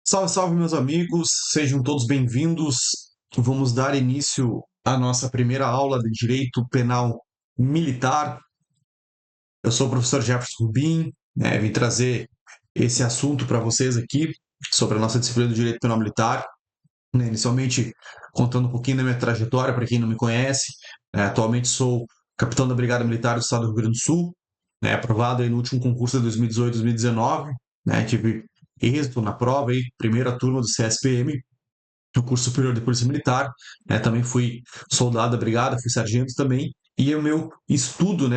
Salve, salve, meus amigos, sejam todos bem-vindos. Vamos dar início à nossa primeira aula de Direito Penal Militar. Eu sou o professor Jefferson Rubim, vim trazer esse assunto para vocês aqui sobre a nossa disciplina do Direito Penal Militar. Inicialmente, contando um pouquinho da minha trajetória, para quem não me conhece, atualmente sou capitão da Brigada Militar do Estado do Rio Grande do Sul, aprovado aí no último concurso de 2018-2019, tive êxito na prova, aí, primeira turma do CSPM, no curso superior de Polícia Militar, também fui soldado da Brigada, fui sargento também, e o meu estudo,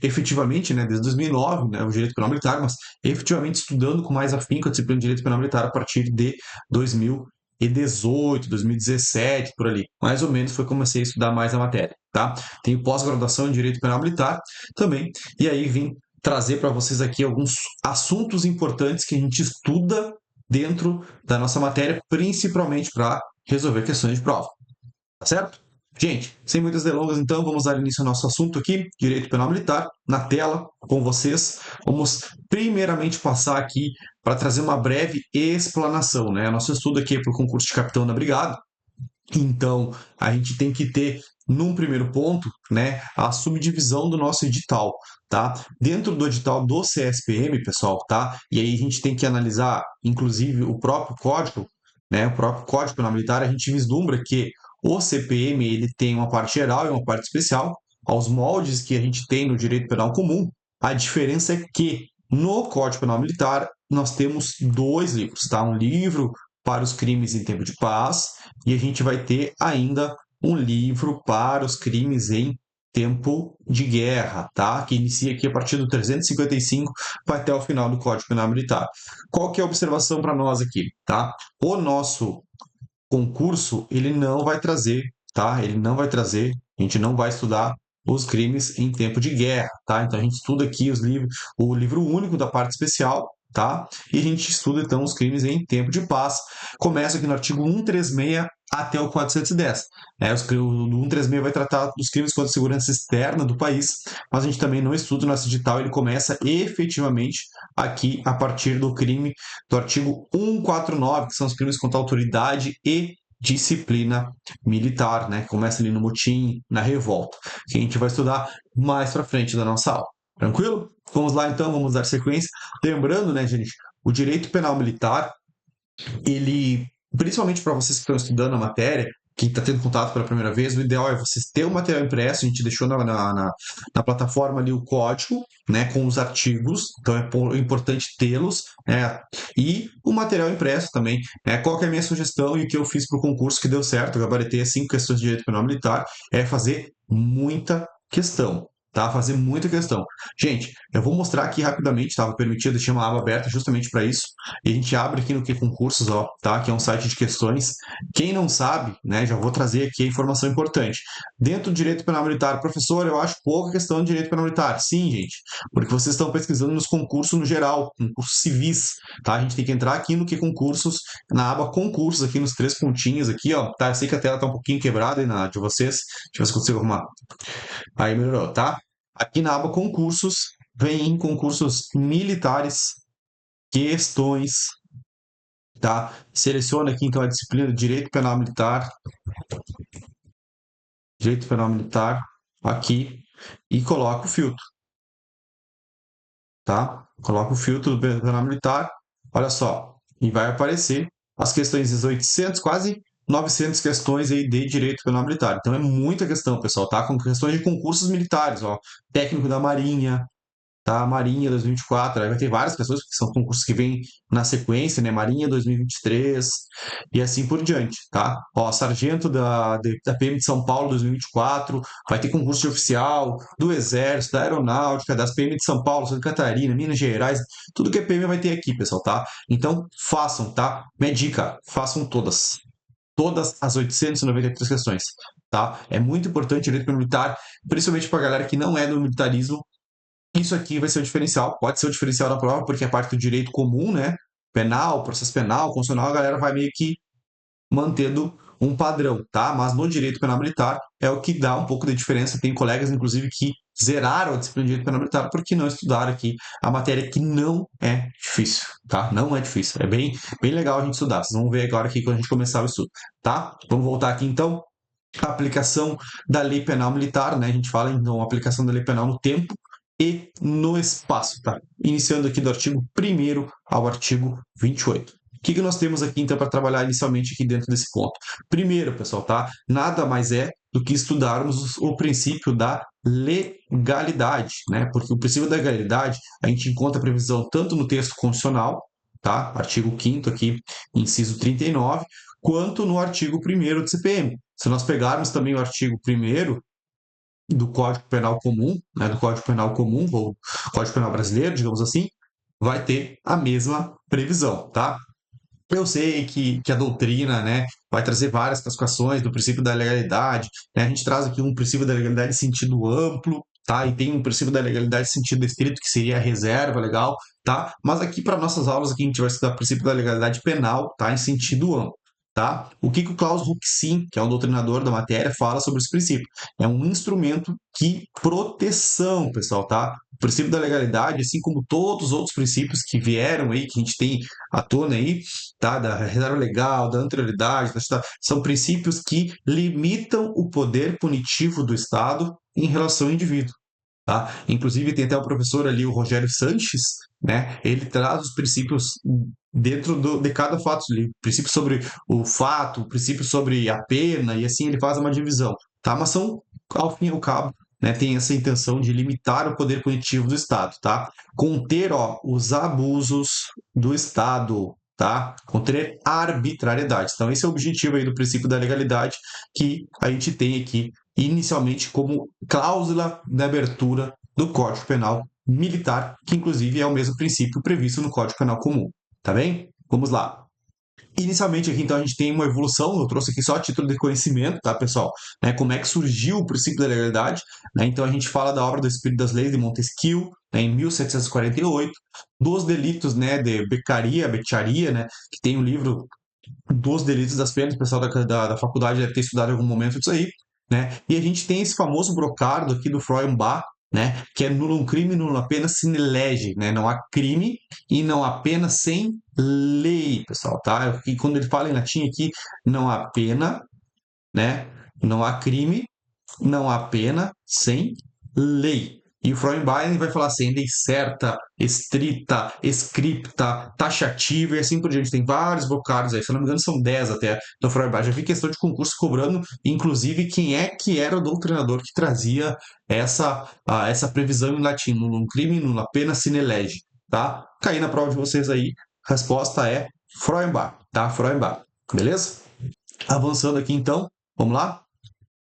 efetivamente, desde 2009, o direito penal militar, mas efetivamente estudando com mais afinco a disciplina de direito penal militar a partir de 2018, 2017, por ali. Mais ou menos foi que comecei a estudar mais a matéria, tá? Tenho pós-graduação em direito penal militar também, e aí vim trazer para vocês aqui alguns assuntos importantes que a gente estuda dentro da nossa matéria, principalmente para resolver questões de prova. Tá certo? Gente, sem muitas delongas, então, vamos dar início ao nosso assunto aqui, Direito Penal Militar, na tela, com vocês. Vamos primeiramente passar aqui para trazer uma breve explanação, Nosso estudo aqui é para o concurso de capitão da Brigada, então a gente tem que ter, num primeiro ponto, a subdivisão do nosso edital, tá? Dentro do edital do CSPM, pessoal, tá? E aí a gente tem que analisar, inclusive, o próprio código, o próprio Código Penal Militar, a gente vislumbra que o CPM ele tem uma parte geral e uma parte especial, aos moldes que a gente tem no direito penal comum. A diferença é que no Código Penal Militar nós temos dois livros, tá? Um livro para os crimes em tempo de paz e a gente vai ter ainda um livro para os crimes em tempo de guerra, tá? Que inicia aqui a partir do 355 vai até o final do Código Penal Militar. Qual que é a observação para nós aqui, tá? O nosso concurso, ele não vai trazer, tá? Ele não vai trazer, a gente não vai estudar os crimes em tempo de guerra, tá? Então a gente estuda aqui o livro único da parte especial, tá? E a gente estuda então os crimes em tempo de paz. Começa aqui no artigo 136 até o 410. O 136 vai tratar dos crimes contra a segurança externa do país, mas a gente também não estuda o nosso edital, ele começa efetivamente aqui a partir do crime do artigo 149, que são os crimes contra a autoridade e disciplina militar, que começa ali no motim, na revolta, que a gente vai estudar mais para frente da nossa aula. Tranquilo? Vamos lá então, vamos dar sequência. Lembrando, gente, o direito penal militar, ele, principalmente para vocês que estão estudando a matéria, quem está tendo contato pela primeira vez, o ideal é vocês ter o material impresso, a gente deixou na plataforma ali o código, com os artigos, então é importante tê-los, e o material impresso também. Qual que é a minha sugestão e o que eu fiz para o concurso que deu certo, eu gabaritei 5 questões de direito penal militar, é fazer muita questão, tá? Fazer muita questão. Gente, eu vou mostrar aqui rapidamente, estava permitido, deixar uma aba aberta justamente para isso, e a gente abre aqui no Que Concursos, ó, tá? Que é um site de questões. Quem não sabe, já vou trazer aqui a informação importante. Dentro do direito penal militar, professor, eu acho pouca questão de direito penal militar. Sim, gente, porque vocês estão pesquisando nos concursos no geral, concursos civis, tá? A gente tem que entrar aqui no Que Concursos, na aba Concursos, aqui nos 3 pontinhos aqui, ó, tá? Eu sei que a tela tá um pouquinho quebrada aí de vocês. Deixa eu ver se eu consigo arrumar. Aí melhorou, tá? Aqui na aba Concursos, vem em concursos militares, questões, tá? Seleciona aqui então a disciplina de Direito Penal Militar, aqui, e coloca o filtro, tá? Coloca o filtro do Penal Militar, olha só, e vai aparecer as questões de 800, quase 900 questões aí de Direito Penal Militar. Então é muita questão, pessoal, tá? Com questões de concursos militares, ó, técnico da Marinha, tá? Marinha 2024, aí vai ter várias pessoas, porque são concursos que vêm na sequência, Marinha 2023 e assim por diante, tá? Ó, sargento da PM de São Paulo 2024, vai ter concurso de oficial, do Exército, da Aeronáutica, das PM de São Paulo, Santa Catarina, Minas Gerais, tudo que é PM vai ter aqui, pessoal, tá? Então, façam, tá? Minha dica, façam todas. Todas as 893 questões, tá? É muito importante o direito militar, principalmente para a galera que não é do militarismo. Isso aqui vai ser o diferencial, pode ser o diferencial da prova, porque é parte do direito comum, Penal, processo penal, constitucional, a galera vai meio que mantendo um padrão, tá? Mas no direito penal militar é o que dá um pouco de diferença. Tem colegas, inclusive, que zeraram a disciplina de direito penal militar porque não estudaram aqui a matéria, que não é difícil, tá? Não é difícil. É bem legal a gente estudar. Vocês vão ver agora aqui quando a gente começar o estudo, tá? Vamos voltar aqui então. A aplicação da lei penal militar, né? A gente fala então a aplicação da lei penal no tempo e no espaço, tá? Iniciando aqui do artigo 1º ao artigo 28. O que nós temos aqui, então, para trabalhar inicialmente aqui dentro desse ponto? Primeiro, pessoal, tá? Nada mais é do que estudarmos o princípio da legalidade, né? Porque o princípio da legalidade, a gente encontra a previsão tanto no texto constitucional, tá? Artigo 5º aqui, inciso 39, quanto no artigo 1º do CPM. Se nós pegarmos também o artigo 1º do Código Penal Comum, né, do Código Penal Comum, ou Código Penal Brasileiro, digamos assim, vai ter a mesma previsão, tá? Eu sei que a doutrina, né, vai trazer várias classificações do princípio da legalidade, né? A gente traz aqui um princípio da legalidade em sentido amplo, tá? E tem um princípio da legalidade em sentido estrito, que seria a reserva legal, tá? Mas aqui para nossas aulas aqui a gente vai estudar o princípio da legalidade penal, tá? Em sentido amplo. Tá? O que o Klaus Ruxin, que é um doutrinador da matéria, fala sobre esse princípio? É um instrumento de proteção, pessoal, tá? O princípio da legalidade, assim como todos os outros princípios que vieram aí, que a gente tem à tona aí, tá? Da reserva legal, da anterioridade, são princípios que limitam o poder punitivo do Estado em relação ao indivíduo. Tá? Inclusive, tem até o professor ali, o Rogério Sanches, né? Ele traz os princípios dentro de cada fato, princípio sobre o fato, princípio sobre a pena, e assim ele faz uma divisão. Tá? Mas são, ao fim e ao cabo, né, tem essa intenção de limitar o poder punitivo do Estado, tá? Conter, ó, os abusos do Estado, tá? Conter arbitrariedade. Então, esse é o objetivo aí do princípio da legalidade que a gente tem aqui inicialmente como cláusula de abertura do Código Penal Militar, que inclusive é o mesmo princípio previsto no Código Penal Comum. Tá bem? Vamos lá. Inicialmente aqui, então, a gente tem uma evolução, eu trouxe aqui só a título de conhecimento, tá, pessoal? Né, como é que surgiu o princípio da legalidade, né? Então, a gente fala da obra do Espírito das Leis de Montesquieu, né, em 1748, dos delitos, né, de Beccaria, né, que tem o livro dos delitos das penas, o pessoal da faculdade deve ter estudado em algum momento disso aí, né? E a gente tem esse famoso brocardo aqui do Feuerbach, né? Que é nullum crime, nulla pena sine lege, né? Não há crime e não há pena sem lei, pessoal, tá? E quando ele fala em latim aqui, não há pena, né? Não há crime, não há pena sem lei. E o Freudenberg vai falar assim, lei certa, estrita, escripta, taxativa e assim por diante. Tem vários vocábulos aí, se eu não me engano são 10 até do Freudenberg. Já vi questão de concurso cobrando, inclusive, quem é que era o doutrinador que trazia essa previsão em latim, num crime, numa pena sine lege, tá? Cair na prova de vocês aí, a resposta é Freudenberg, tá? Freudenberg, beleza? Avançando aqui então, vamos lá?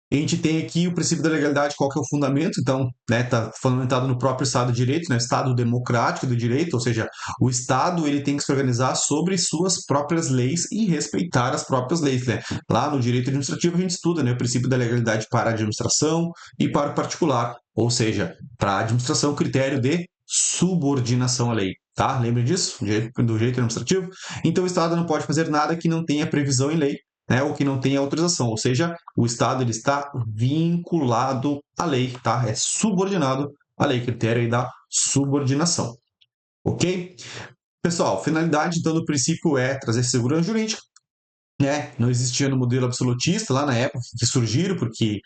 A gente tem aqui o princípio da legalidade, qual que é o fundamento, então, né, está fundamentado no próprio Estado de Direito, né, Estado democrático do direito, ou seja, o Estado ele tem que se organizar sobre suas próprias leis e respeitar as próprias leis, né? Lá no direito administrativo a gente estuda, né, o princípio da legalidade para a administração e para o particular, ou seja, para a administração, critério de subordinação à lei. Tá? Lembra disso? Do direito administrativo? Então, o Estado não pode fazer nada que não tenha previsão em lei, né, ou que não tenha autorização, ou seja, o Estado ele está vinculado à lei, tá? É subordinado à lei, critério aí da subordinação, ok? Pessoal, finalidade então do princípio é trazer segurança jurídica, né? Não existia no modelo absolutista lá na época que surgiram, porque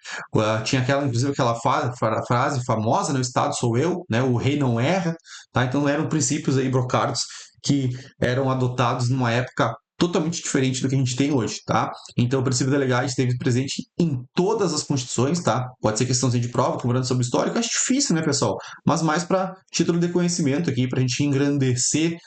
tinha inclusive aquela frase famosa, né? O Estado sou eu, né? O rei não erra, tá? Então eram princípios aí brocados que eram adotados numa época totalmente diferente do que a gente tem hoje, tá? Então o princípio da legalidade esteve presente em todas as constituições, tá? Pode ser questãozinha de prova, cobrando sobre histórico, acho difícil, né, pessoal? Mas mais para título de conhecimento aqui, para a gente engrandecer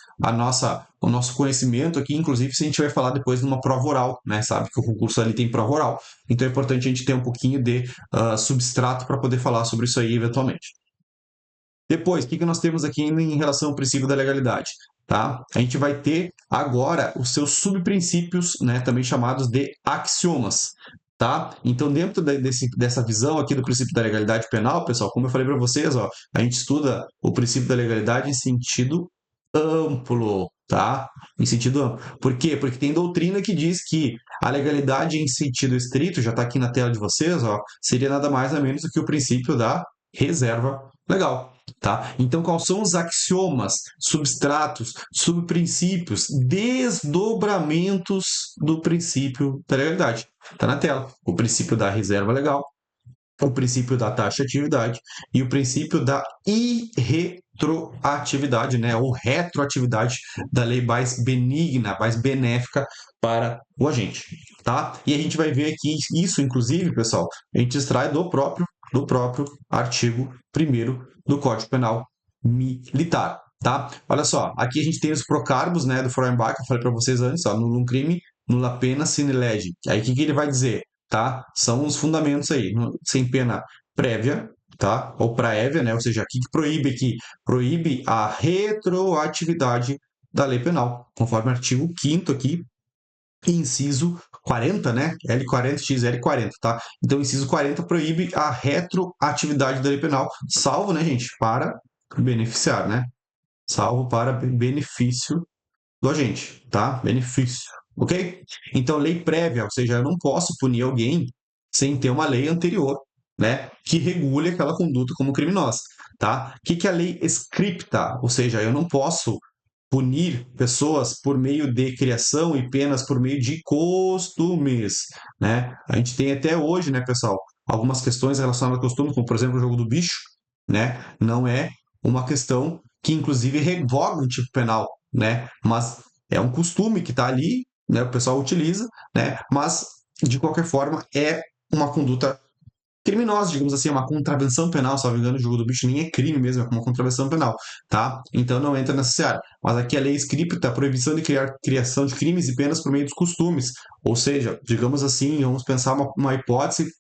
o nosso conhecimento aqui, inclusive se a gente vai falar depois numa prova oral, né? Sabe que o concurso ali tem prova oral, então é importante a gente ter um pouquinho de substrato para poder falar sobre isso aí eventualmente. Depois, o que nós temos aqui em relação ao princípio da legalidade? Tá? A gente vai ter agora os seus subprincípios, né, também chamados de axiomas. Tá? Então, dentro dessa visão aqui do princípio da legalidade penal, pessoal, como eu falei para vocês, ó, a gente estuda o princípio da legalidade em sentido amplo, tá? Em sentido amplo. Por quê? Porque tem doutrina que diz que a legalidade em sentido estrito, já está aqui na tela de vocês, ó, seria nada mais ou menos do que o princípio da reserva legal. Tá? Então, quais são os axiomas, substratos, subprincípios, desdobramentos do princípio da legalidade? Está na tela. O princípio da reserva legal, o princípio da taxatividade e o princípio da irretroatividade, né, ou retroatividade da lei mais benigna, mais benéfica para o agente, tá? E a gente vai ver aqui isso, inclusive, pessoal, a gente extrai do próprio artigo 1º do Código Penal Militar, tá? Olha só, aqui a gente tem os procarbos, né, do Feuerbach, que eu falei para vocês antes, ó, num crime, nulla pena sine lege. Aí o que ele vai dizer? Tá? São os fundamentos aí, sem pena prévia, tá? Ou prévia, né? Ou seja, aqui que proíbe aqui, proíbe a retroatividade da lei penal, conforme o artigo 5º aqui, inciso 40, né? L40 x L40, tá? Então, inciso 40 proíbe a retroatividade da lei penal, salvo, né, gente, para beneficiar, né? Salvo para benefício do agente, tá? Benefício, ok? Então, lei prévia, ou seja, eu não posso punir alguém sem ter uma lei anterior, né, que regule aquela conduta como criminosa, tá? O que é a lei scripta? Ou seja, eu não posso punir pessoas por meio de criação e penas por meio de costumes, né? A gente tem até hoje, né, pessoal, algumas questões relacionadas a costumes, como por exemplo o jogo do bicho, né? Não é uma questão que inclusive revoga um tipo penal, né? Mas é um costume que está ali, né? O pessoal utiliza, né? Mas de qualquer forma é uma conduta criminosa, digamos assim, é uma contravenção penal, se não me engano, o jogo do bicho nem é crime mesmo, é uma contravenção penal, tá? Então não entra nessa seara. Mas aqui a lei scripta, a proibição de criação de crimes e penas por meio dos costumes. Ou seja, digamos assim, vamos pensar uma hipótese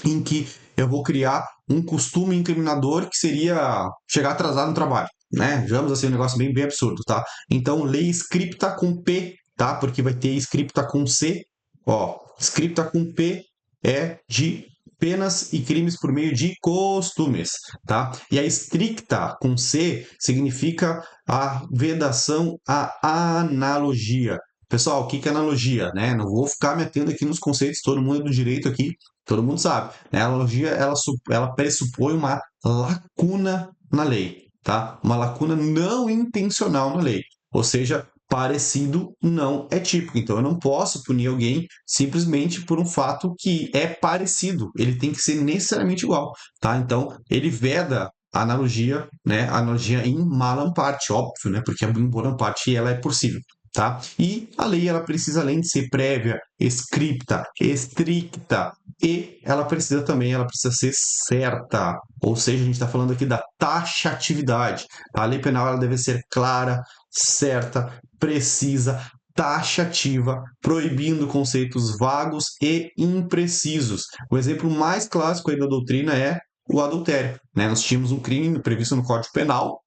em que eu vou criar um costume incriminador que seria chegar atrasado no trabalho, né? Digamos assim, um negócio bem, bem absurdo, tá? Então, lei scripta com P, tá? Porque vai ter scripta com C, ó, scripta com P é de penas e crimes por meio de costumes, tá? E a stricta com C significa a vedação à analogia. Pessoal, o que é analogia, né? Não vou ficar me atendo aqui nos conceitos, todo mundo é do direito aqui, todo mundo sabe, né? A analogia ela pressupõe uma lacuna na lei, tá? Uma lacuna não intencional na lei, ou seja, parecido não é típico. Então eu não posso punir alguém simplesmente por um fato que é parecido. Ele tem que ser necessariamente igual, tá? Então ele veda a analogia, né? A analogia em malam parte, óbvio, né? Porque a em bonam parte ela é possível. Tá? E a lei ela precisa, além de ser prévia, escrita, estricta, e ela precisa também, ela precisa ser certa. Ou seja, a gente está falando aqui da taxatividade. A lei penal ela deve ser clara, certa, precisa, taxativa, proibindo conceitos vagos e imprecisos. O exemplo mais clássico aí da doutrina é o adultério, né? Nós tínhamos um crime previsto no Código Penal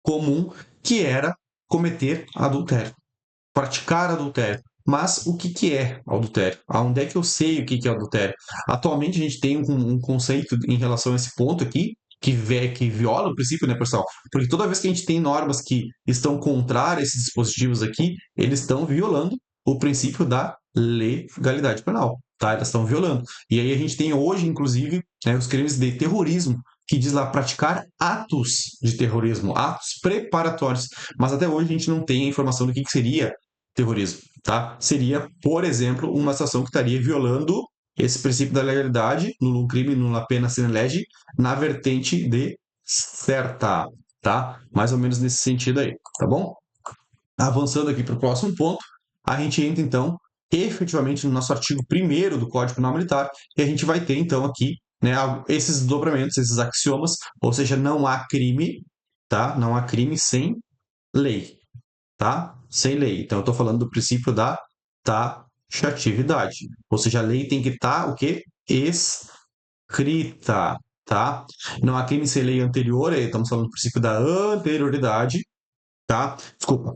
comum que era cometer adultério, praticar adultério. Mas o que é adultério? Aonde é que eu sei o que é adultério? Atualmente a gente tem um conceito em relação a esse ponto aqui, que viola o princípio, né, pessoal? Porque toda vez que a gente tem normas que estão contrárias a esses dispositivos aqui, eles estão violando o princípio da legalidade penal, tá? Elas estão violando. E aí a gente tem hoje, inclusive, né, os crimes de terrorismo, que diz lá praticar atos de terrorismo, atos preparatórios. Mas até hoje a gente não tem a informação do que seria terrorismo, tá? Seria, por exemplo, uma situação que estaria violando esse princípio da legalidade, nullum crime, nulla pena sine lege, na vertente de certa, tá? Mais ou menos nesse sentido aí, tá bom? Avançando aqui para o próximo ponto, a gente entra então efetivamente no nosso artigo 1º do Código Penal Militar, e a gente vai ter então aqui, né, esses desdobramentos, esses axiomas, ou seja, não há crime, tá? Não há crime sem lei, tá? Sem lei. Então, eu estou falando do princípio da taxatividade. Ou seja, a lei tem que estar o quê? Escrita, tá? Não há crime sem lei anterior, aí estamos falando do princípio da anterioridade, tá? Desculpa,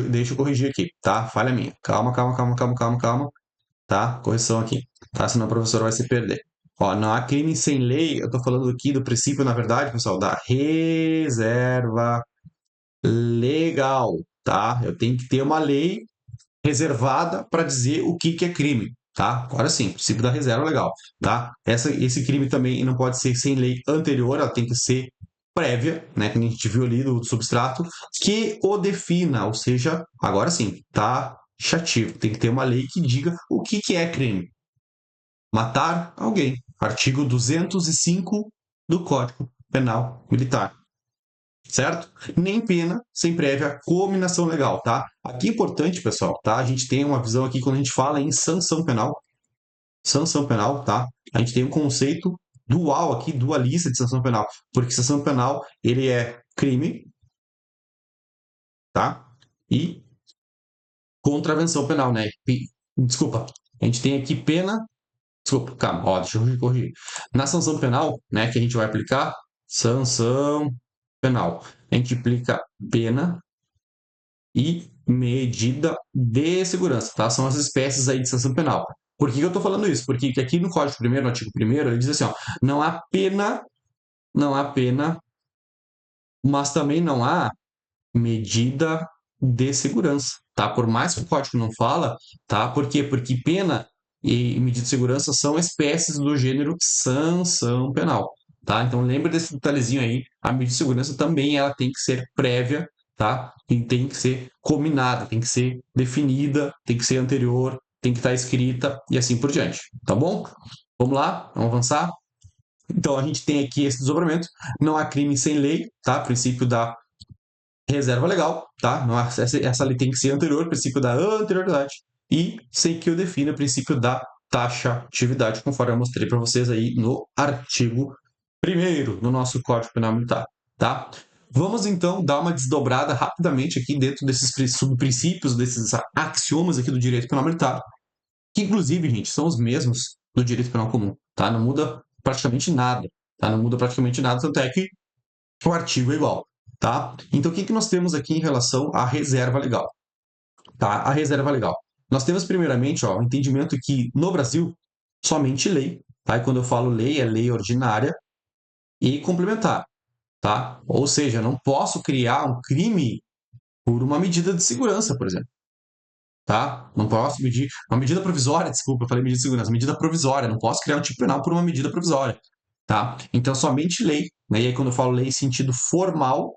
deixa eu corrigir aqui, tá? Falha minha. Calma, calma, calma, calma, calma, calma, tá? Correção aqui, tá? Senão o professor vai se perder. Ó, não há crime sem lei, eu estou falando aqui do princípio, na verdade, pessoal, da reserva legal, tá? Eu tenho que ter uma lei reservada para dizer o que é crime, tá? Agora sim, princípio da reserva legal, tá? Esse crime também não pode ser sem lei anterior, ela tem que ser prévia, né, que a gente viu ali do substrato, que o defina, ou seja, agora sim, tá chativo, tem que ter uma lei que diga o que é crime. Matar alguém, artigo 205 do Código Penal Militar, certo? Nem pena sem prévia cominação legal, tá? Aqui é importante, pessoal, tá? A gente tem uma visão aqui quando a gente fala em sanção penal, tá? A gente tem um conceito dual aqui, dualista de sanção penal, porque sanção penal, ele é crime, tá? E contravenção penal, né? Desculpa, a gente tem aqui pena, desculpa, calma, ó, deixa eu corrigir. Na sanção penal, né, que a gente vai aplicar, sanção penal, a gente aplica pena e medida de segurança, tá? São as espécies aí de sanção penal. Por que eu estou falando isso? Porque aqui no Código Primeiro, no artigo 1º, ele diz assim, ó, não há pena, mas também não há medida de segurança, tá? Por mais que o código não fala, tá? Por quê? Porque pena e medida de segurança são espécies do gênero sanção penal, tá? Então lembre desse detalhezinho aí, a medida de segurança também ela tem que ser prévia, tá? E tem que ser combinada, tem que ser definida, tem que ser anterior, tem que estar escrita e assim por diante, tá bom? Vamos lá, vamos avançar? Então a gente tem aqui esse desdobramento, não há crime sem lei, tá? Princípio da reserva legal, tá? Não, essa lei tem que ser anterior, princípio da anterioridade, e sem que eu defina o princípio da taxatividade, conforme eu mostrei para vocês aí no artigo 1º do nosso Código Penal Militar, tá? Vamos então dar uma desdobrada rapidamente aqui dentro desses subprincípios, desses axiomas aqui do direito penal militar, que inclusive, gente, são os mesmos do direito penal comum, tá? Não muda praticamente nada, tá? Não muda praticamente nada, tanto é que o artigo é igual, tá? Então, o que nós temos aqui em relação à reserva legal, tá? A reserva legal. Nós temos, primeiramente, ó, o entendimento que, no Brasil, somente lei, tá? E quando eu falo lei, é lei ordinária e complementar, tá? Ou seja, eu não posso criar um crime por uma medida de segurança, por exemplo, tá? Não posso medir uma medida provisória, desculpa, eu falei medida de segurança, medida provisória, não posso criar um tipo penal por uma medida provisória, tá? Então, somente lei, né? E aí, quando eu falo lei em sentido formal,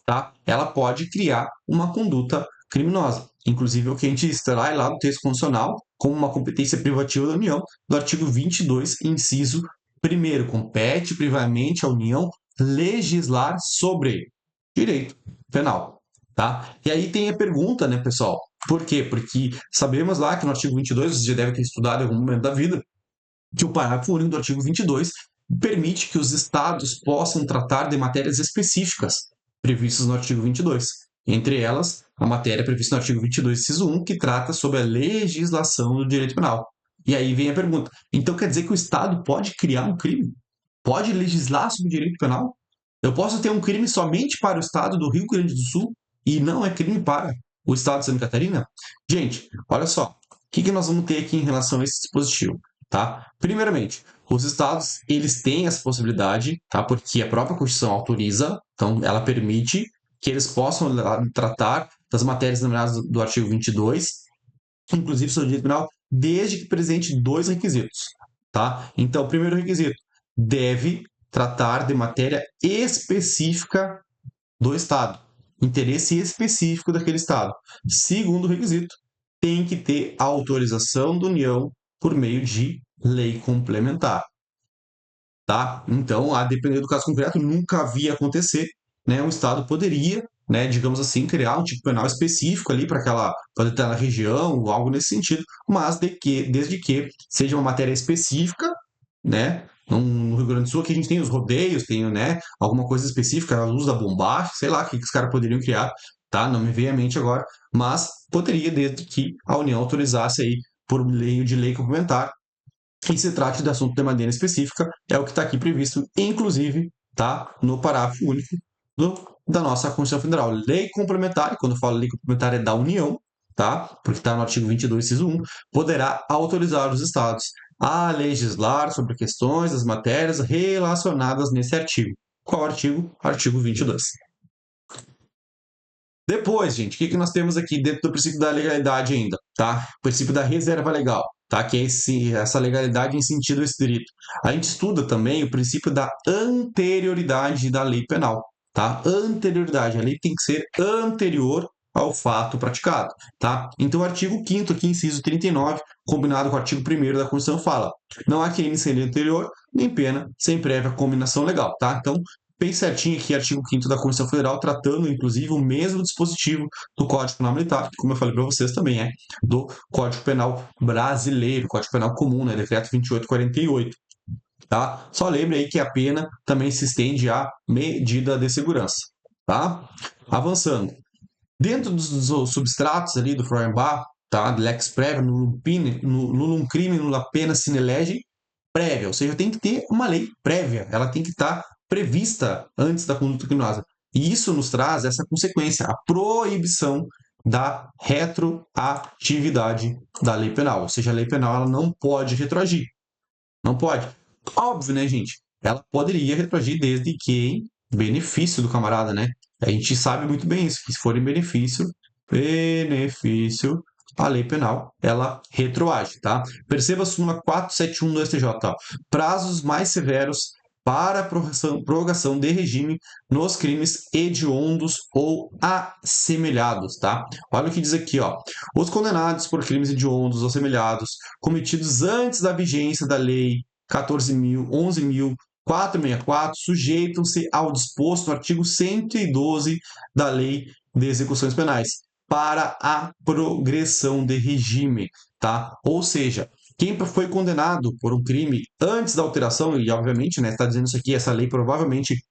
tá? Ela pode criar uma conduta criminosa. Inclusive, o que a gente extrai lá no texto constitucional como uma competência privativa da União, do artigo 22, inciso 1º, compete privamente à União legislar sobre direito penal, tá? E aí tem a pergunta, né, pessoal? Por quê? Porque sabemos lá que no artigo 22, você já deve ter estudado em algum momento da vida, que o parágrafo único do artigo 22 permite que os estados possam tratar de matérias específicas previstas no artigo 22. Entre elas, a matéria prevista no artigo 22, inciso 1, que trata sobre a legislação do direito penal. E aí vem a pergunta: então quer dizer que o Estado pode criar um crime? Pode legislar sobre o direito penal? Eu posso ter um crime somente para o Estado do Rio Grande do Sul e não é crime para o Estado de Santa Catarina? Gente, olha só. O que nós vamos ter aqui em relação a esse dispositivo? Tá? Primeiramente, os estados eles têm essa possibilidade, tá? Porque a própria Constituição autoriza, então ela permite que eles possam tratar das matérias nomeadas do artigo 22, inclusive sobre o direito penal, desde que presente dois requisitos, tá? Então, o primeiro requisito, deve tratar de matéria específica do Estado, interesse específico daquele Estado. Segundo requisito, tem que ter autorização da União por meio de lei complementar, tá? Então, a depender do caso concreto, nunca havia acontecer, né? O Estado poderia, né, digamos assim, criar um tipo penal específico ali para aquela, pode estar na região, ou algo nesse sentido, mas desde que seja uma matéria específica, né? No Rio Grande do Sul, aqui a gente tem os rodeios, tem, né, alguma coisa específica, a luz da bombacha, sei lá o que os caras poderiam criar, tá? Não me vem à mente agora, mas poderia, desde que a União autorizasse aí por meio de lei complementar, que se trate de assunto de maneira específica, é o que está aqui previsto, inclusive, tá, no parágrafo único da nossa Constituição Federal. Lei complementar, e quando eu falo lei complementar é da União, tá, porque está no artigo 22, inciso 1, poderá autorizar os estados a legislar sobre questões das matérias relacionadas nesse artigo. Qual artigo? Artigo 22. Depois, gente, o que nós temos aqui dentro do princípio da legalidade ainda, tá? O princípio da reserva legal. tá? Que é essa legalidade em sentido estrito. A gente estuda também o princípio da anterioridade da lei penal, tá? Anterioridade, a lei tem que ser anterior ao fato praticado, tá? Então, o artigo 5º aqui, inciso 39, combinado com o artigo 1º da Constituição, fala: não há crime sem lei anterior, nem pena sem prévia combinação legal, tá? Então, bem certinho aqui, artigo 5º da Constituição Federal, tratando, inclusive, o mesmo dispositivo do Código Penal Militar, que, como eu falei para vocês, também é do Código Penal brasileiro, Código Penal comum, né? Decreto 2848. Tá? Só lembre aí que a pena também se estende à medida de segurança. Tá? Avançando. Dentro dos substratos ali do Feuerbach, tá? Do lex prévia, nullum crime, nulla pena sine lege prévia, ou seja, tem que ter uma lei prévia, ela tem que estar prevista antes da conduta criminosa. E isso nos traz essa consequência, a proibição da retroatividade da lei penal, ou seja, a lei penal ela não pode retroagir, não pode. Óbvio, né, gente? Ela poderia retroagir desde que em benefício do camarada, né? A gente sabe muito bem isso, que se for em benefício, a lei penal, ela retroage, tá? Perceba a súmula 471 do STJ, ó. Prazos mais severos para a prorrogação de regime nos crimes hediondos ou assemelhados, tá? Olha o que diz aqui, ó. Os condenados por crimes hediondos ou assemelhados cometidos antes da vigência da lei 11.464 sujeitam-se ao disposto no artigo 112 da Lei de Execuções Penais para a progressão de regime, tá? Ou seja, quem foi condenado por um crime antes da alteração, e obviamente, né, está dizendo isso aqui, essa lei provavelmente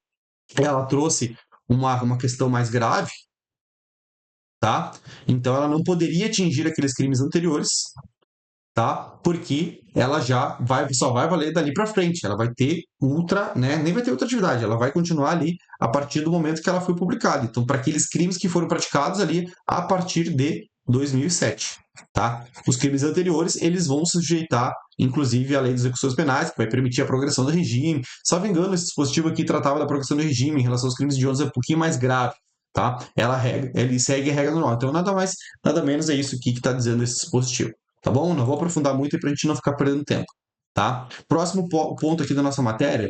ela trouxe uma questão mais grave, tá? Então ela não poderia atingir aqueles crimes anteriores, tá? Porque ela só vai valer dali para frente. Ela vai ter né? Nem vai ter outra atividade. Ela vai continuar ali a partir do momento que ela foi publicada. Então, para aqueles crimes que foram praticados ali a partir de 2007, tá? Os crimes anteriores, eles vão se sujeitar, inclusive, à lei de execuções penais, que vai permitir a progressão do regime. Salvo engano, esse dispositivo aqui tratava da progressão do regime em relação aos crimes de é um pouquinho mais grave, tá? Ele segue a regra normal. Então, nada mais, nada menos é isso aqui que está dizendo esse dispositivo. Tá bom? Não vou aprofundar muito para a gente não ficar perdendo tempo. Tá? Próximo ponto aqui da nossa matéria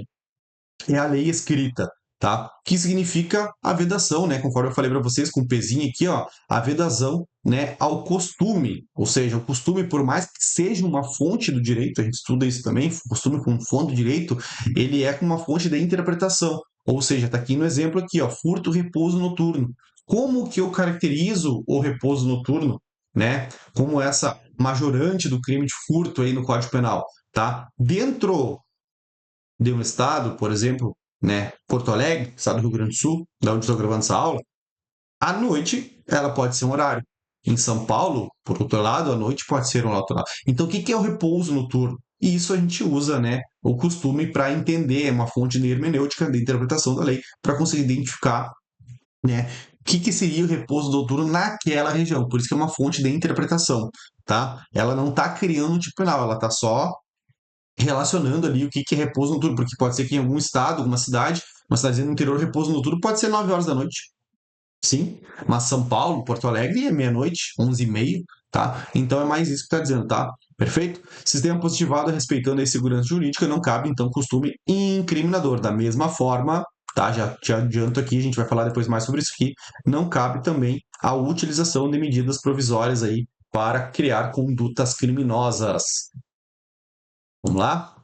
é a lei escrita. Tá? Que significa a vedação, né? Conforme eu falei para vocês, com o pezinho aqui, ó, a vedação, né, ao costume. Ou seja, o costume, por mais que seja uma fonte do direito, a gente estuda isso também, o costume como fonte do direito, ele é uma fonte de interpretação. Ou seja, está aqui no exemplo aqui, ó, furto, repouso noturno. Como que eu caracterizo o repouso noturno, né? Como essa majorante do crime de furto aí no Código Penal, tá? Dentro de um estado, por exemplo, né, Porto Alegre, estado do Rio Grande do Sul, da onde estou gravando essa aula, à noite ela pode ser um horário. Em São Paulo, por outro lado, à noite pode ser um outro lado. Então, o que é o repouso noturno? E isso a gente usa, né, o costume para entender, é uma fonte de hermenêutica, de interpretação da lei, para conseguir identificar, né, o que seria o repouso noturno naquela região. Por isso que é uma fonte de interpretação, tá? Ela não está criando um tipo penal, ela está só relacionando ali o que é repouso noturno, porque pode ser que em algum estado, alguma cidade, uma cidadezinha no interior, repouso noturno pode ser 9 horas da noite. Sim, mas São Paulo, Porto Alegre é meia-noite, 11h30, tá? Então é mais isso que está dizendo, tá? Perfeito? Sistema positivado respeitando a segurança jurídica, não cabe, então, costume incriminador. Da mesma forma, tá? Já te adianto aqui, a gente vai falar depois mais sobre isso aqui, não cabe também a utilização de medidas provisórias aí para criar condutas criminosas. Vamos lá?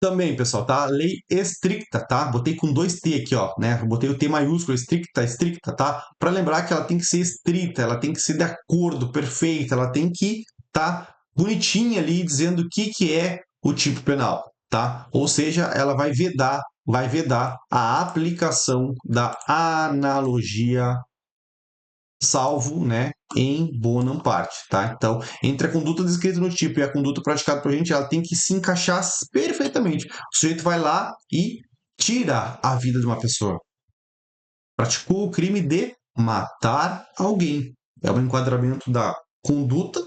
Também, pessoal, tá? Lei estricta, tá? Botei com 2T aqui, ó, né? Botei o T maiúsculo, estricta, tá? Para lembrar que ela tem que ser estrita, ela tem que ser de acordo, perfeita, ela tem que tá bonitinha ali dizendo o que é o tipo penal, tá? Ou seja, ela vai vedar a aplicação da analogia salvo, né, em bonum parte, tá? Então, entre a conduta descrita no tipo e a conduta praticada por gente, ela tem que se encaixar perfeitamente. O sujeito vai lá e tira a vida de uma pessoa. Praticou o crime de matar alguém. É o enquadramento da conduta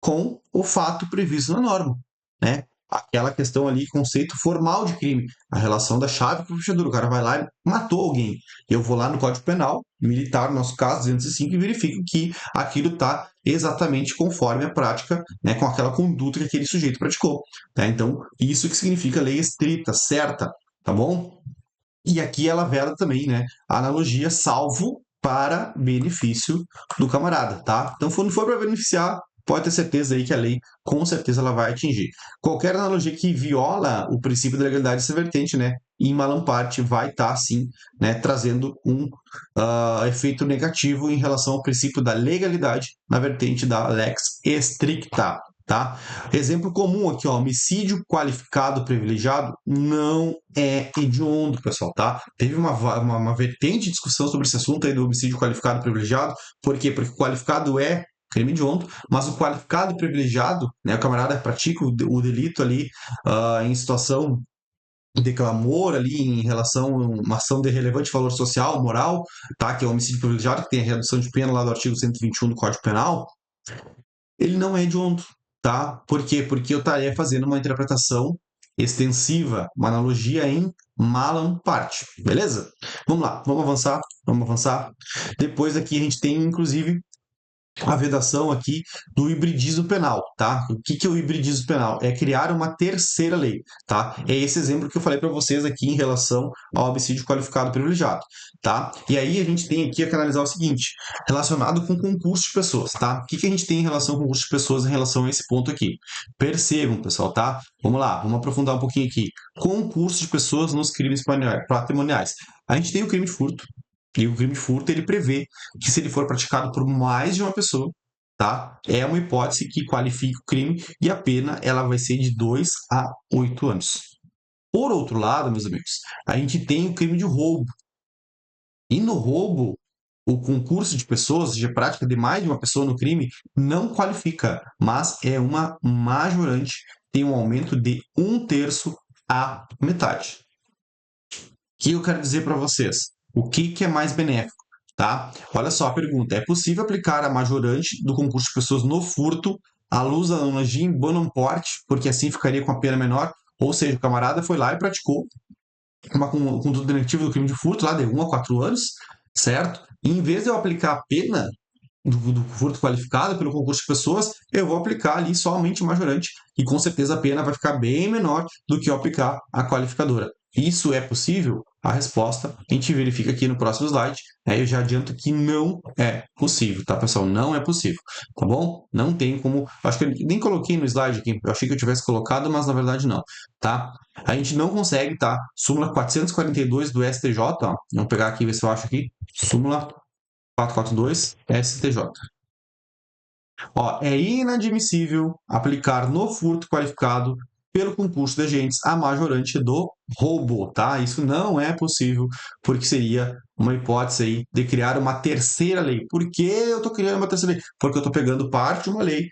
com o fato previsto na norma, né? aquela questão ali, conceito formal de crime, a relação da chave com a fechadura. O cara vai lá e matou alguém. Eu vou lá no Código Penal, militar, no nosso caso, 205, e verifico que aquilo está exatamente conforme a prática, né, com aquela conduta que aquele sujeito praticou. Tá? Então, isso que significa lei estrita, certa, tá bom? E aqui ela vela também, né, a analogia salvo para benefício do camarada, tá? Então, quando for para beneficiar, pode ter certeza aí que a lei, com certeza, ela vai atingir. Qualquer analogia que viola o princípio da legalidade dessa vertente, né, em malam parte, vai estar, sim, né, trazendo um efeito negativo em relação ao princípio da legalidade na vertente da lex stricta. Tá? Exemplo comum aqui, ó, homicídio qualificado privilegiado não é hediondo, pessoal, tá? Teve uma vertente de discussão sobre esse assunto aí do homicídio qualificado privilegiado. Por quê? Porque o qualificado é crime hediondo, mas o qualificado privilegiado, né, o camarada pratica o delito ali em situação de clamor ali em relação a uma ação de relevante valor social, moral, tá? Que é o homicídio privilegiado, que tem a redução de pena lá do artigo 121 do Código Penal, ele não é hediondo, tá? Por quê? Porque eu estaria fazendo uma interpretação extensiva, uma analogia em malam parte, beleza? Vamos lá, vamos avançar, vamos avançar. Depois aqui a gente tem, inclusive, a vedação aqui do hibridismo penal, tá? O que é o hibridismo penal? É criar uma terceira lei, tá? É esse exemplo que eu falei para vocês aqui em relação ao homicídio qualificado privilegiado, tá? E aí a gente tem aqui que analisar o seguinte, relacionado com concurso de pessoas, tá? O que a gente tem em relação ao concurso de pessoas em relação a esse ponto aqui? Percebam, pessoal, tá? Vamos lá, vamos aprofundar um pouquinho aqui. Concurso de pessoas nos crimes patrimoniais. A gente tem o crime de furto, e o crime de furto, ele prevê que se ele for praticado por mais de uma pessoa, tá? É uma hipótese que qualifica o crime e a pena ela vai ser de 2 a 8 anos. Por outro lado, meus amigos, a gente tem o crime de roubo. E no roubo, o concurso de pessoas, ou seja, prática de mais de uma pessoa no crime, não qualifica, mas é uma majorante, tem um aumento de 1/3 à metade. O que eu quero dizer para vocês? O que é mais benéfico? Tá? Olha só a pergunta. É possível aplicar a majorante do concurso de pessoas no furto à luz da analogia em bonum porte, porque assim ficaria com a pena menor? Ou seja, o camarada foi lá e praticou uma conduta delictiva do crime de furto lá de 1 a 4 anos, certo? E em vez de eu aplicar a pena do furto qualificado pelo concurso de pessoas, eu vou aplicar ali somente o majorante e com certeza a pena vai ficar bem menor do que eu aplicar a qualificadora. Isso é possível? A resposta a gente verifica aqui no próximo slide. Eu já adianto que não é possível, tá, pessoal? Não é possível, tá bom? Não tem como. Acho que eu nem coloquei no slide aqui. Eu achei que eu tivesse colocado, mas na verdade não, tá? A gente não consegue, tá? Súmula 442 do STJ, ó. Vamos pegar aqui, ver se eu acho aqui. Súmula 442 STJ. Ó, é inadmissível aplicar no furto qualificado pelo concurso de agentes a majorante do roubo, tá? Isso não é possível, porque seria uma hipótese aí de criar uma terceira lei. Por que eu estou criando uma terceira lei? Porque eu estou pegando parte de uma lei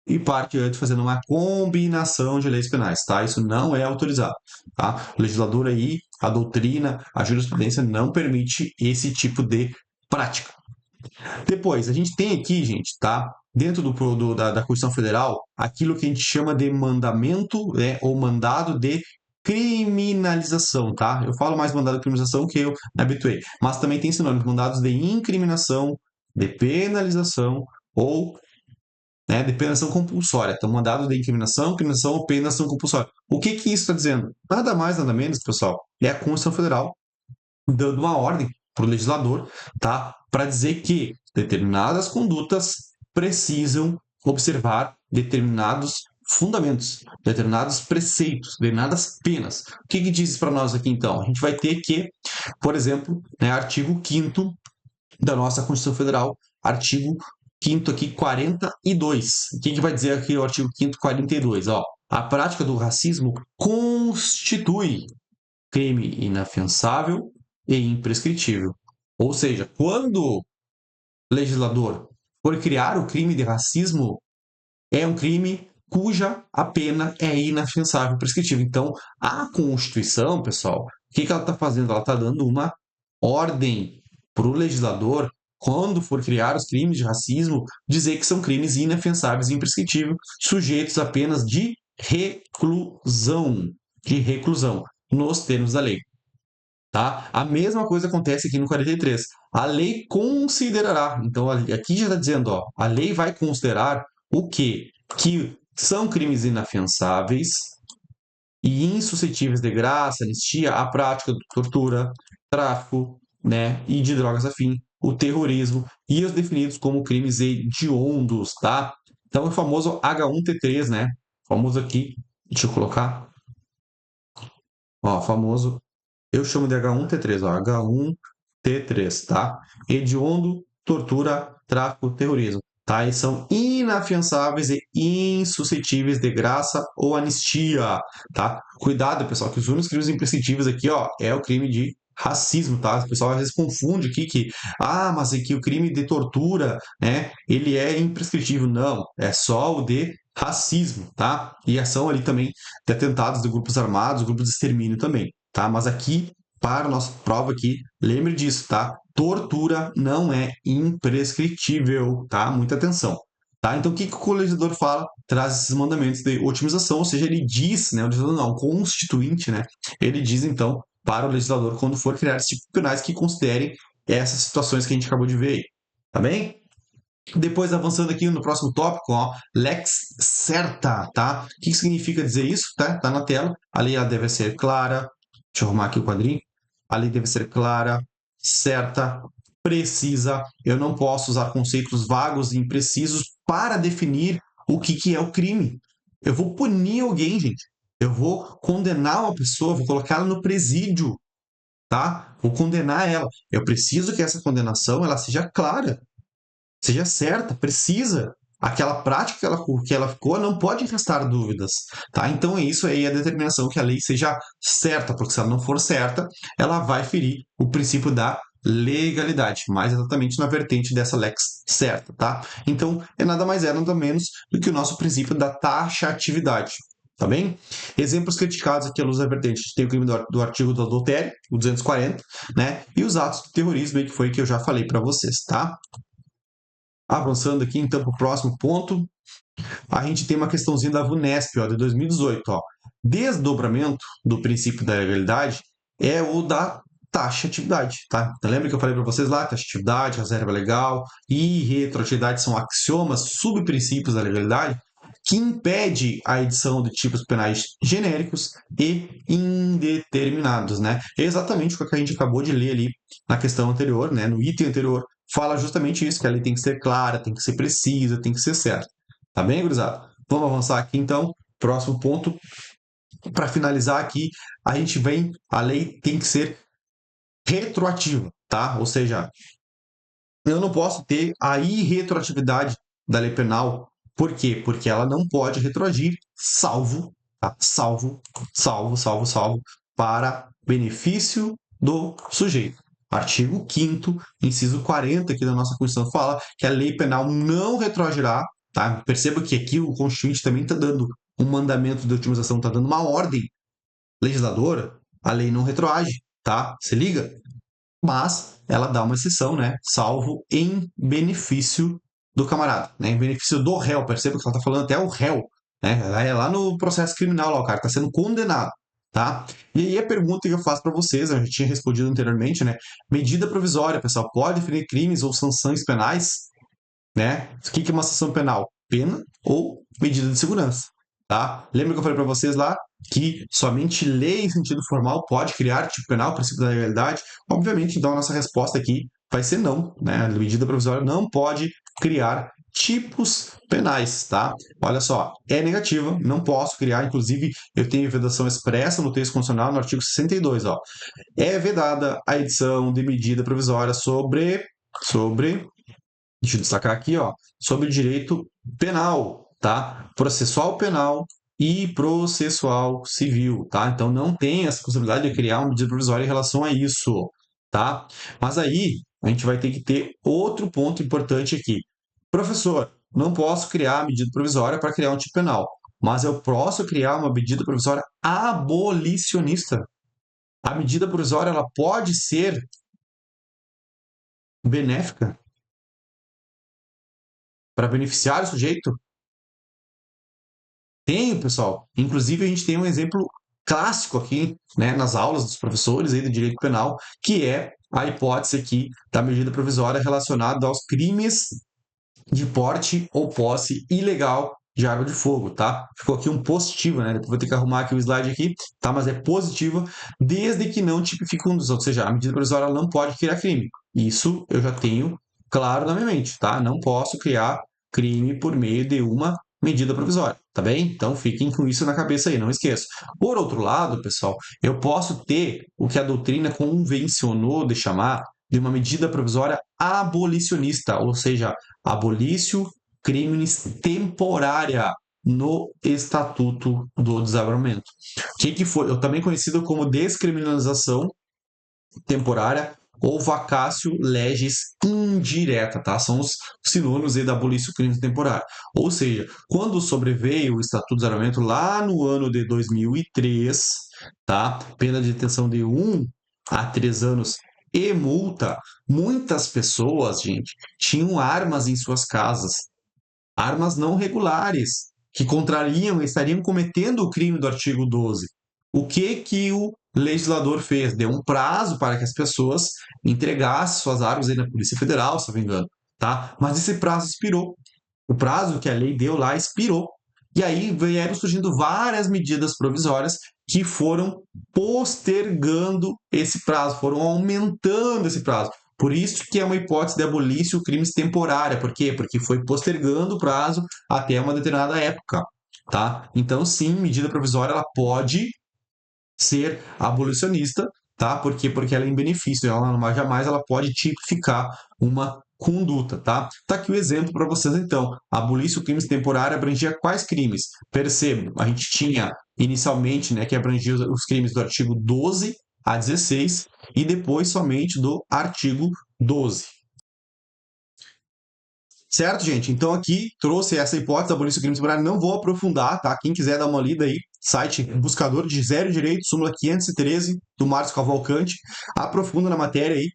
e parte antes fazendo uma combinação de leis penais, tá? Isso não é autorizado, tá? O legislador aí, a doutrina, a jurisprudência não permite esse tipo de prática. Depois, a gente tem aqui, gente, tá? Dentro da Constituição Federal, aquilo que a gente chama de mandamento, né, ou mandado de criminalização, tá? Eu falo mais mandado de criminalização que eu me habituei, mas também tem sinônimos, mandados de incriminação, de penalização ou, né, de penação compulsória. Então, mandado de incriminação, criminação ou penação compulsória. O que isso está dizendo? Nada mais, nada menos, pessoal, é a Constituição Federal dando uma ordem para o legislador, tá? Para dizer que determinadas condutas precisam observar determinados fundamentos, determinados preceitos, determinadas penas. O que diz para nós aqui, então? A gente vai ter que, por exemplo, né, artigo 5º da nossa Constituição Federal, artigo 5º aqui, 42. O que vai dizer aqui o artigo 5º, 42? Ó, a prática do racismo constitui crime inafiançável e imprescritível. Ou seja, quando o legislador for criar o crime de racismo, é um crime cuja a pena é inafiançável e prescritível. Então, a Constituição, pessoal, o que ela está fazendo? Ela está dando uma ordem para o legislador, quando for criar os crimes de racismo, dizer que são crimes inafiançáveis e imprescritíveis, sujeitos apenas de reclusão, nos termos da lei. Tá? A mesma coisa acontece aqui no 43. A lei considerará, então aqui já está dizendo, ó, a lei vai considerar o quê? Que são crimes inafiançáveis e insuscetíveis de graça, anistia, a prática de tortura, tráfico, né, e de drogas afim, o terrorismo e os definidos como crimes hediondos, tá? Então, o famoso H1T3, né? Famoso aqui, deixa eu colocar, ó, famoso, eu chamo de H1T3, ó, H1T3, tá? Hediondo, tortura, tráfico, terrorismo, tá? E são inafiançáveis e insuscetíveis de graça ou anistia, tá? Cuidado, pessoal, que os únicos crimes imprescritíveis aqui, ó, é o crime de racismo, tá? O pessoal às vezes confunde aqui que, mas aqui o crime de tortura, né, ele é imprescritível. Não, é só o de racismo, tá? E ação ali também de atentados de grupos armados, grupos de extermínio também, tá? Mas aqui, para a nossa prova aqui, lembre disso, tá? Tortura não é imprescritível, tá? Muita atenção. Tá? Então, o que, que o legislador fala? Traz esses mandamentos de otimização, ou seja, ele diz, né, o legislador não, o constituinte, né, ele diz, então, para o legislador, quando for criar esses tipos penais, que considerem essas situações que a gente acabou de ver aí. Tá bem? Depois, avançando aqui no próximo tópico, ó, lex certa, tá? O que significa dizer isso? Tá na tela. A lei ela deve ser clara. Deixa eu arrumar aqui o quadrinho. A lei deve ser clara, certa, precisa. Eu não posso usar conceitos vagos e imprecisos para definir o que é o crime. Eu vou punir alguém, gente. Eu vou condenar uma pessoa, vou colocá-la no presídio, tá? Vou condenar ela. Eu preciso que essa condenação ela seja clara, seja certa, precisa. Aquela prática que ela ficou não pode restar dúvidas, tá? Então é isso aí a determinação que a lei seja certa, porque se ela não for certa, ela vai ferir o princípio da legalidade, mais exatamente na vertente dessa lex certa, tá? Então é nada mais nada menos do que o nosso princípio da taxatividade, tá bem? Exemplos criticados aqui à luz da vertente, a gente tem o crime do artigo do adultério, o 240, né? E os atos de terrorismo aí que foi que eu já falei para vocês, tá? Avançando aqui, então, para o próximo ponto, a gente tem uma questãozinha da VUNESP, ó, de 2018. Ó. Desdobramento do princípio da legalidade é o da taxatividade. Tá? Então, lembra que eu falei para vocês lá? Taxatividade, reserva legal e retroatividade são axiomas, subprincípios da legalidade, que impede a edição de tipos penais genéricos e indeterminados. Né? É exatamente o que a gente acabou de ler ali na questão anterior, né? No item anterior, fala justamente isso, que a lei tem que ser clara, tem que ser precisa, tem que ser certa. Tá bem, gurizada? Vamos avançar aqui, então. Próximo ponto. Para finalizar aqui, a lei tem que ser retroativa, tá? Ou seja, eu não posso ter a irretroatividade da lei penal. Por quê? Porque ela não pode retroagir, salvo, tá? Salvo, para benefício do sujeito. Artigo 5º, inciso 40 aqui da nossa Constituição fala que a lei penal não retroagirá, tá? Perceba que aqui o Constituinte também está dando um mandamento de otimização, está dando uma ordem legisladora, a lei não retroage, tá? Se liga? Mas ela dá uma exceção, né? Salvo em benefício do camarada, né? Em benefício do réu. Perceba que ela está falando até o réu, né? É lá no processo criminal, lá, o cara está sendo condenado, tá? E aí a pergunta que eu faço para vocês, eu já tinha respondido anteriormente, né? Medida provisória, pessoal, pode definir crimes ou sanções penais, né? O que é uma sanção penal? Pena ou medida de segurança, tá? Lembra que eu falei para vocês lá que somente lei em sentido formal pode criar tipo penal, princípio da legalidade? Obviamente, então a nossa resposta aqui vai ser não, né? A medida provisória não pode criar tipos penais, tá? Olha só, é negativa, não posso criar, inclusive eu tenho vedação expressa no texto constitucional no artigo 62, ó. É vedada a edição de medida provisória sobre deixa eu destacar aqui, ó, sobre o direito penal, tá? Processual penal e processual civil, tá? Então não tem essa possibilidade de criar uma medida provisória em relação a isso, tá? Mas aí a gente vai ter que ter outro ponto importante aqui. Professor, não posso criar medida provisória para criar um tipo penal, mas eu posso criar uma medida provisória abolicionista. A medida provisória ela pode ser benéfica para beneficiar o sujeito? Tenho, pessoal. Inclusive, a gente tem um exemplo clássico aqui, né, nas aulas dos professores aí do direito penal, que é a hipótese aqui da medida provisória relacionada aos crimes de porte ou posse ilegal de arma de fogo, tá? Ficou aqui um positivo, né? Depois vou ter que arrumar aqui o slide aqui, tá? Mas é positiva, desde que não tipifique um dos outros, ou seja, a medida provisória não pode criar crime. Isso eu já tenho claro na minha mente, tá? Não posso criar crime por meio de uma medida provisória, tá bem? Então fiquem com isso na cabeça aí, não esqueça. Por outro lado, pessoal, eu posso ter o que a doutrina convencionou de chamar de uma medida provisória abolicionista, ou seja, abolício crimes temporária no Estatuto do Desarmamento. O que foi? Também conhecido como descriminalização temporária ou vacatio legis indireta, tá? São os sinônimos aí da abolício crime temporário. Ou seja, quando sobreveio o Estatuto do Desarmamento lá no ano de 2003, tá? Pena de detenção de 1 a 3 anos e multa, muitas pessoas, gente, tinham armas em suas casas, armas não regulares, que contrariam, estariam cometendo o crime do artigo 12. O que o legislador fez? Deu um prazo para que as pessoas entregassem suas armas aí na Polícia Federal, se não me engano, tá? Mas esse prazo expirou. O prazo que a lei deu lá expirou. E aí vieram surgindo várias medidas provisórias que foram postergando esse prazo, foram aumentando esse prazo. Por isso que é uma hipótese de abolício crimes temporária. Por quê? Porque foi postergando o prazo até uma determinada época, tá? Então, sim, medida provisória ela pode ser abolicionista, tá? Porque ela é em benefício, ela jamais ela pode tipificar uma conduta, tá? Tá aqui o exemplo para vocês então. Abolício crimes temporários abrangia quais crimes? Percebam, a gente tinha inicialmente, né, que abrangia os crimes do artigo 12 a 16 e depois somente do artigo 12. Certo, gente? Então aqui trouxe essa hipótese da abolição do crime temporário. Não vou aprofundar, tá? Quem quiser dar uma lida aí, site buscador de zero direito, súmula 513 do Márcio Cavalcante, aprofunda na matéria aí.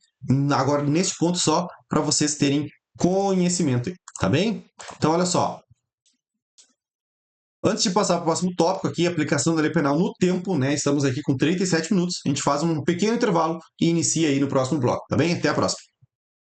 Agora, nesse ponto só, para vocês terem conhecimento aí, tá bem? Então, olha só. Antes de passar para o próximo tópico aqui, aplicação da lei penal no tempo, né? Estamos aqui com 37 minutos. A gente faz um pequeno intervalo e inicia aí no próximo bloco, tá bem? Até a próxima.